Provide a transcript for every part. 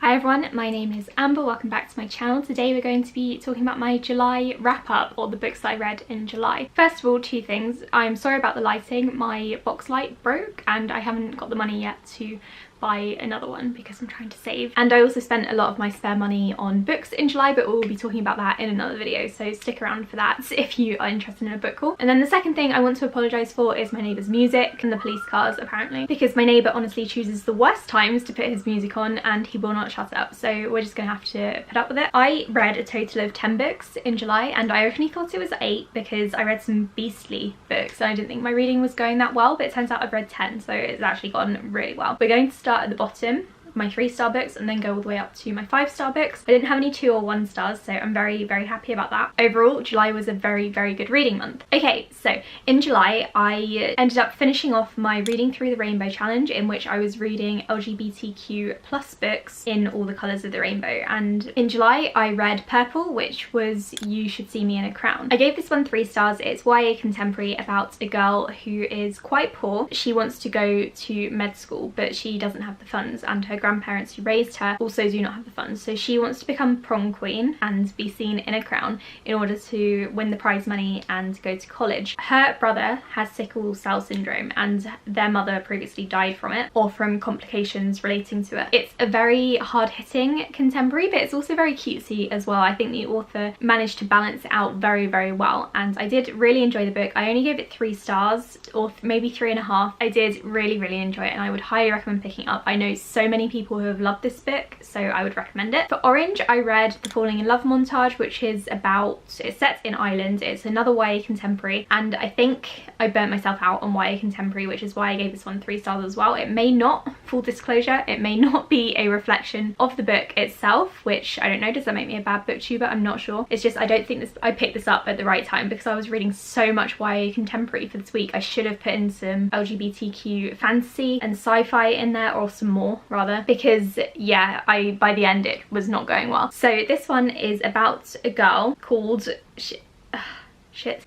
Hi everyone, my name is Amber, welcome back to my channel. Today we're going to be talking about my July wrap-up, or the books that I read in July. First of all, two things. I'm sorry about the lighting. My box light broke and I haven't got the money yet to buy another one because I'm trying to save. And I also spent a lot of my spare money on books in July, but we'll be talking about that in another video, so stick around for that if you are interested in a book haul. And then the second thing I want to apologise for is my neighbour's music and the police cars, apparently, because my neighbour honestly chooses the worst times to put his music on and he will not shut up, so we're just gonna have to put up with it. I read a total of 10 books in July and I originally thought it was 8 because I read some beastly books and I didn't think my reading was going that well, but it turns out I've read 10, so it's actually gone really well. We're going to start at the bottom, my 3-star books, and then go all the way up to my 5-star books. I didn't have any 2 or 1 stars, so I'm very happy about that. Overall, July was a very good reading month. Okay, so in July I ended up finishing off my Reading Through the Rainbow challenge, in which I was reading LGBTQ plus books in all the colours of the rainbow. And in July I read Purple, which was You Should See Me in a Crown. I gave this one 3 stars. It's YA contemporary about a girl who is quite poor. She wants to go to med school, but she doesn't have the funds, and her grandparents who raised her also do not have the funds, so she wants to become prom queen and be seen in a crown in order to win the prize money and go to college. Her brother has sickle cell syndrome and their mother previously died from it, or from complications relating to it. It's a very hard-hitting contemporary, but it's also very cutesy as well. I think the author managed to balance it out very well, and I did really enjoy the book. I only gave it 3 stars, or maybe 3.5. I did really enjoy it and I would highly recommend picking it up. I know so many people who have loved this book, so I would recommend it. For Orange, I read The Falling in Love montage, which is about, it's set in Ireland. It's another YA contemporary, and I think I burnt myself out on YA contemporary, which is why I gave this one 3 stars as well. It may not, full disclosure, it may not be a reflection of the book itself, which I don't know, does that make me a bad booktuber? I'm not sure. It's just I don't think I picked this up at the right time because I was reading so much YA contemporary for this week. I should have put in some LGBTQ fantasy and sci-fi in there, or some more rather, because yeah, by the end it was not going well. So this one is about a girl called shit.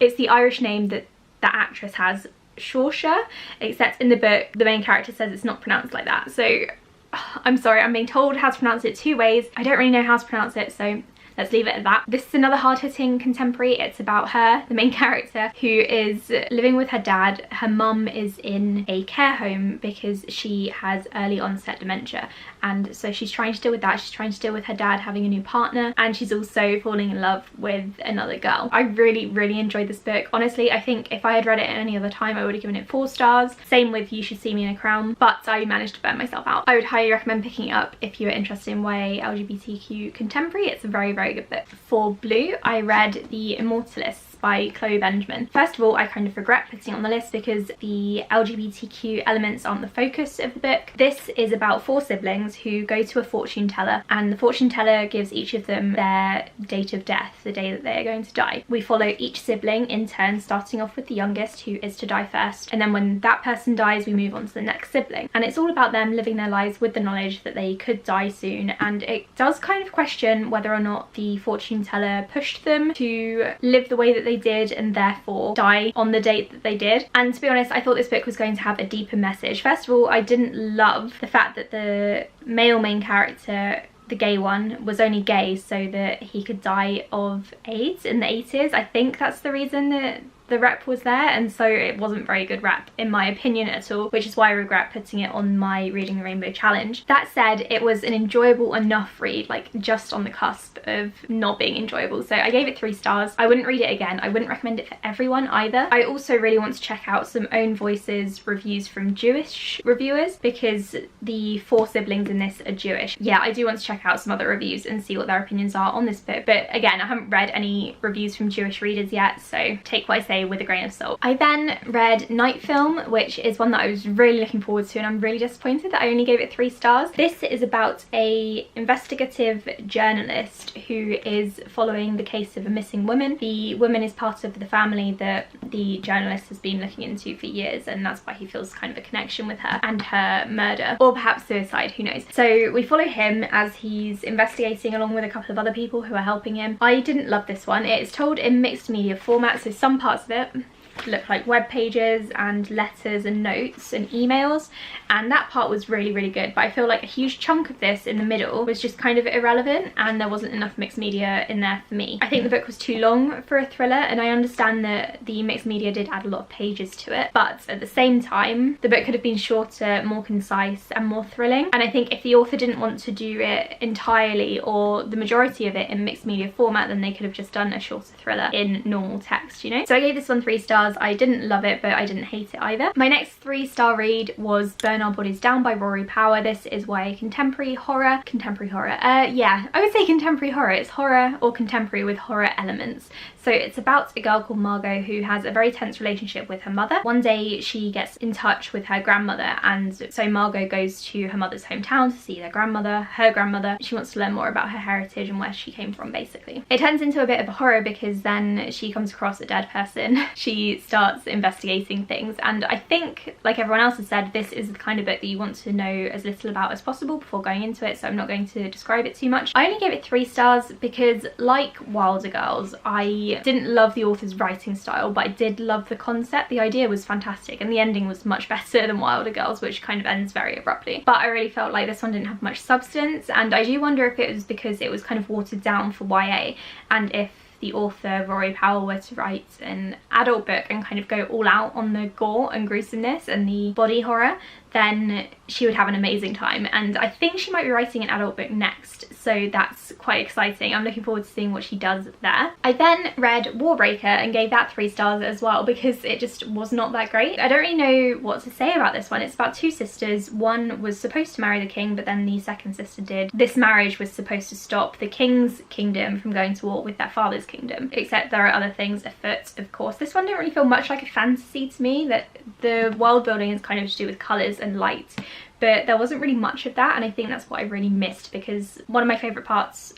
It's the Irish name that that actress has, Saoirse, except in the book the main character says it's not pronounced like that. So I'm sorry, I'm being told how to pronounce it 2 ways. I don't really know how to pronounce it, so let's leave it at that. This is another hard-hitting contemporary. It's about her, the main character, who is living with her dad. Her mum is in a care home because she has early onset dementia, and so she's trying to deal with that. She's trying to deal with her dad having a new partner, and she's also falling in love with another girl. I really enjoyed this book. Honestly, I think if I had read it at any other time I would have given it 4 stars. Same with You Should See Me in a Crown, but I managed to burn myself out. I would highly recommend picking it up if you're interested in YA LGBTQ contemporary. It's a very good book. For Blue, I read The Immortalists by Chloe Benjamin. First of all, I kind of regret putting it on the list because the LGBTQ elements aren't the focus of the book. This is about 4 siblings who go to a fortune teller, and the fortune teller gives each of them their date of death, the day that they are going to die. We follow each sibling in turn, starting off with the youngest, who is to die first, and then when that person dies we move on to the next sibling, and it's all about them living their lives with the knowledge that they could die soon. And it does kind of question whether or not the fortune teller pushed them to live the way that they did and therefore die on the date that they did. And to be honest, I thought this book was going to have a deeper message. First of all, I didn't love the fact that the male main character, the gay one, was only gay so that he could die of AIDS in the 80s. I think that's the reason that the rep was there, and so it wasn't very good rep in my opinion at all, which is why I regret putting it on my Reading the Rainbow challenge. That said, it was an enjoyable enough read, like just on the cusp of not being enjoyable, so I gave it 3 stars. I wouldn't read it again. I wouldn't recommend it for everyone either. I also really want to check out some Own Voices reviews from Jewish reviewers because the 4 siblings in this are Jewish. Yeah, I do want to check out some other reviews and see what their opinions are on this book, but again, I haven't read any reviews from Jewish readers yet, so take what I say with a grain of salt. I then read Night Film, which is one that I was really looking forward to, and I'm really disappointed that I only gave it 3 stars. This is about a investigative journalist who is following the case of a missing woman. The woman is part of the family that the journalist has been looking into for years, and that's why he feels kind of a connection with her and her murder, or perhaps suicide, who knows. So we follow him as he's investigating along with a couple of other people who are helping him. I didn't love this one. It is told in mixed media format, so some parts of it look like web pages and letters and notes and emails, and that part was really, really good. But I feel like a huge chunk of this in the middle was just kind of irrelevant, and there wasn't enough mixed media in there for me. I think the book was too long for a thriller, and I understand that the mixed media did add a lot of pages to it, but at the same time the book could have been shorter, more concise and more thrilling. And I think if the author didn't want to do it entirely or the majority of it in mixed media format, then they could have just done a shorter thriller in normal text, you know. So I gave this one 3 stars. I didn't love it, but I didn't hate it either. My next 3-star read was Burn Our Bodies Down by Rory Power. This is YA contemporary horror. Yeah, I would say contemporary horror. It's horror or contemporary with horror elements. So it's about a girl called Margot who has a very tense relationship with her mother. One day she gets in touch with her grandmother, and so Margot goes to her mother's hometown to see their grandmother, her grandmother. She wants to learn more about her heritage and where she came from, basically. It turns into a bit of a horror because then she comes across a dead person. She starts investigating things, and I think, like everyone else has said, this is the kind of book that you want to know as little about as possible before going into it, so I'm not going to describe it too much. I only gave it 3 stars because, like Wilder Girls, I didn't love the author's writing style, but I did love the concept. The idea was fantastic, and the ending was much better than Wilder Girls, which kind of ends very abruptly. But I really felt like this one didn't have much substance, and I do wonder if it was because it was kind of watered down for YA, and if the author Rory Power were to write an adult book and kind of go all out on the gore and gruesomeness and the body horror, then she would have an amazing time. And I think she might be writing an adult book next, so that's quite exciting. I'm looking forward to seeing what she does there. I then read Warbreaker and gave that 3 stars as well because it just was not that great. I don't really know what to say about this one. It's about 2 sisters. One was supposed to marry the king, but then the second sister did. This marriage was supposed to stop the king's kingdom from going to war with their father's kingdom, except there are other things afoot, of course. This one didn't really feel much like a fantasy to me. That the world building is kind of to do with colours and light, but there wasn't really much of that, and I think that's what I really missed, because one of my favourite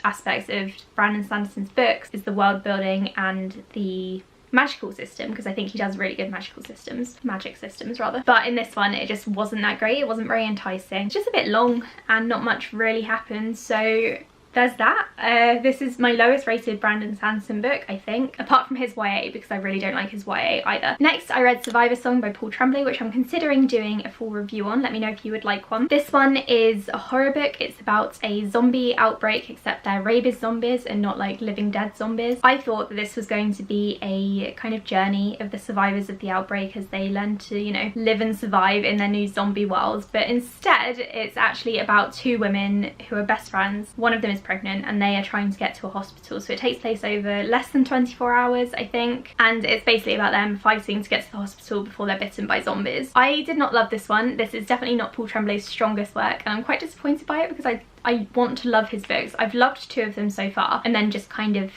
aspects of Brandon Sanderson's books is the world building and the magical system, because I think he does really good magic systems rather. But in this one it just wasn't that great. It wasn't very enticing. It's just a bit long and not much really happened, so there's that. This is my lowest rated Brandon Sanderson book, I think, apart from his YA, because I really don't like his YA either. Next, I read Survivor Song by Paul Tremblay, which I'm considering doing a full review on. Let me know if you would like one. This one is a horror book. It's about a zombie outbreak, except they're rabies zombies and not like living dead zombies. I thought that this was going to be a kind of journey of the survivors of the outbreak as they learn to, you know, live and survive in their new zombie world, but instead it's actually about 2 women who are best friends. One of them is pregnant and they are trying to get to a hospital, so it takes place over less than 24 hours, I think, and it's basically about them fighting to get to the hospital before they're bitten by zombies. I did not love this one. This is definitely not Paul Tremblay's strongest work, and I'm quite disappointed by it because I want to love his books. I've loved 2 of them so far, and then just kind of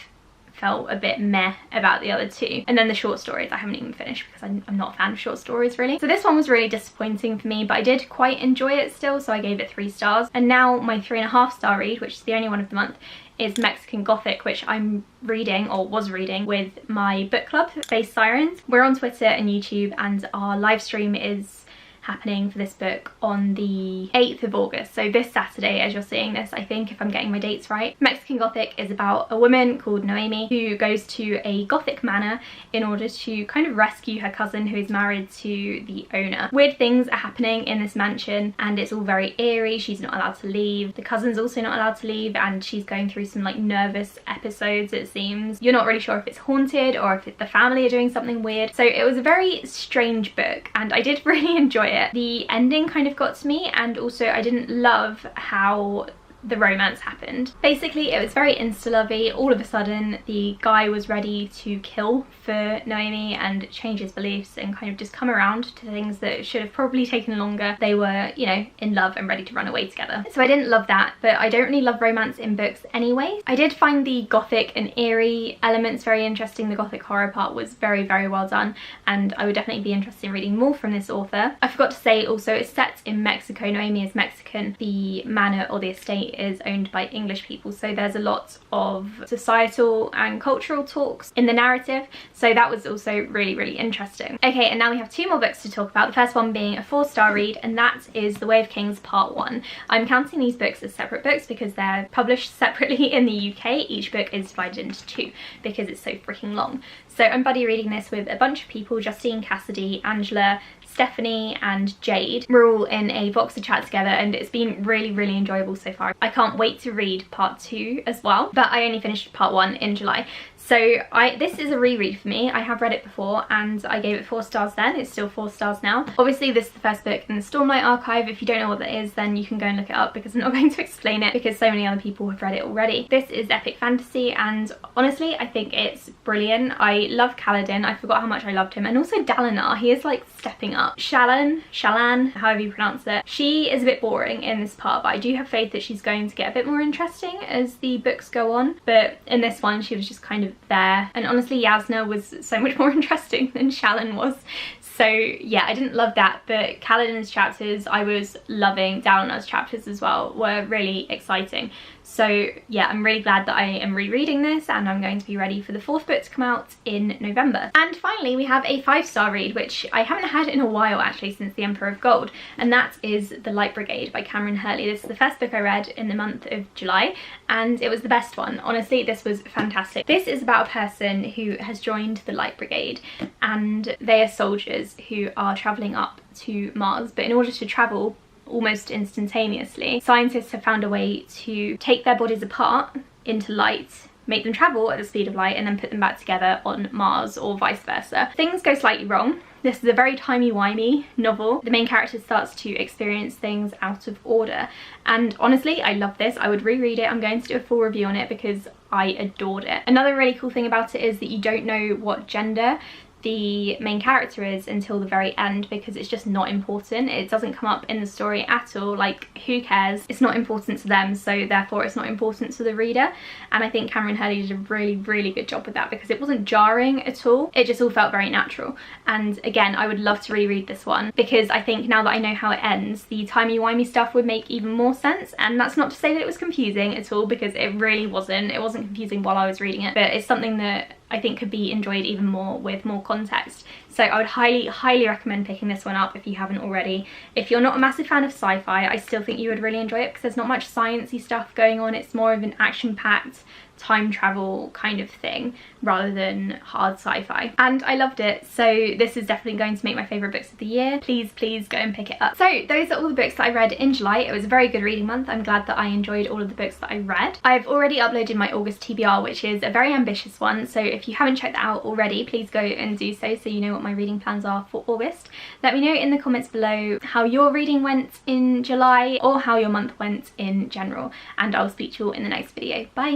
felt a bit meh about the other 2. And then the short stories I haven't even finished because I'm not a fan of short stories really. So this one was really disappointing for me, but I did quite enjoy it still, so I gave it 3 stars. And now my 3.5 star read, which is the only one of the month, is Mexican Gothic, which I'm reading, or was reading, with my book club, Space Sirens. We're on Twitter and YouTube, and our live stream is happening for this book on the 8th of August, so this Saturday as you're seeing this, I think, if I'm getting my dates right. Mexican Gothic is about a woman called Noemi who goes to a Gothic manor in order to kind of rescue her cousin who is married to the owner. Weird things are happening in this mansion and it's all very eerie. She's not allowed to leave, the cousin's also not allowed to leave, and she's going through some like nervous episodes, it seems. You're not really sure if it's haunted or if the family are doing something weird. So it was a very strange book and I did really enjoy it. The ending kind of got to me, and also I didn't love how the romance happened. Basically it was very insta-lovey. All of a sudden the guy was ready to kill for Noemi and change his beliefs and kind of just come around to things that should have probably taken longer. They were, you know, in love and ready to run away together. So I didn't love that, but I don't really love romance in books anyway. I did find the Gothic and eerie elements very interesting. The Gothic horror part was very, very well done, and I would definitely be interested in reading more from this author. I forgot to say also it's set in Mexico. Noemi is Mexican. The manor or the estate is owned by English people, so there's a lot of societal and cultural talks in the narrative, so that was also really interesting. Okay, and now we have 2 more books to talk about, the first one being a 4-star read, and that is The Way of Kings Part 1. I'm counting these books as separate books because they're published separately in the UK. Each book is divided into 2 because it's so freaking long. So I'm buddy reading this with a bunch of people: Justine, Cassidy, Angela, Stephanie and Jade. We're all in a Voxer chat together and it's been really enjoyable so far. I can't wait to read part 2 as well, but I only finished part 1 in July. So this is a reread for me. I have read it before and I gave it 4 stars then. It's still 4 stars now. Obviously this is the first book in the Stormlight archive. If you don't know what that is, then you can go and look it up because I'm not going to explain it because so many other people have read it already. This is epic fantasy and honestly I think it's brilliant. I love Kaladin. I forgot how much I loved him, and also Dalinar. He is like stepping up. Shallan, however you pronounce it. She is a bit boring in this part, but I do have faith that she's going to get a bit more interesting as the books go on. But in this one she was just kind of there, and honestly Yasna was so much more interesting than Shallan was. So yeah, I didn't love that, but Kaladin's chapters I was loving. Dalinar's chapters as well were really exciting. So yeah, I'm really glad that I am rereading this and I'm going to be ready for the 4th book to come out in November. And finally we have a 5-star read, which I haven't had in a while actually, since The Emperor of Gold, and that is The Light Brigade by Cameron Hurley. This is the first book I read in the month of July and it was the best one. Honestly, this was fantastic. This is about a person who has joined the Light Brigade and they are soldiers who are travelling up to Mars, but in order to travel almost instantaneously, scientists have found a way to take their bodies apart into light, make them travel at the speed of light, and then put them back together on Mars, or vice versa. Things go slightly wrong. This is a very timey-wimey novel. The main character starts to experience things out of order, and honestly I love this. I would reread it. I'm going to do a full review on it because I adored it. Another really cool thing about it is that you don't know what gender the main character is until the very end, because it's just not important. It doesn't come up in the story at all. Like, who cares? It's not important to them, so therefore it's not important to the reader. And I think Cameron Hurley did a really good job with that because it wasn't jarring at all. It just all felt very natural. And again, I would love to reread this one because I think now that I know how it ends, the timey-wimey stuff would make even more sense. And that's not to say that it was confusing at all, because it really wasn't. It wasn't confusing while I was reading it, but it's something that I think could be enjoyed even more with more context. So I would highly recommend picking this one up if you haven't already. If you're not a massive fan of sci-fi, I still think you would really enjoy it because there's not much sciencey stuff going on. It's more of an action-packed time travel kind of thing rather than hard sci-fi, and I loved it. So this is definitely going to make my favourite books of the year. Please go and pick it up. So those are all the books that I read in July. It was a very good reading month. I'm glad that I enjoyed all of the books that I read. I've already uploaded my August TBR, which is a very ambitious one, so if you haven't checked that out already, please go and do so you know what my reading plans are for August. Let me know in the comments below how your reading went in July or how your month went in general, and I'll speak to you all in the next video. Bye!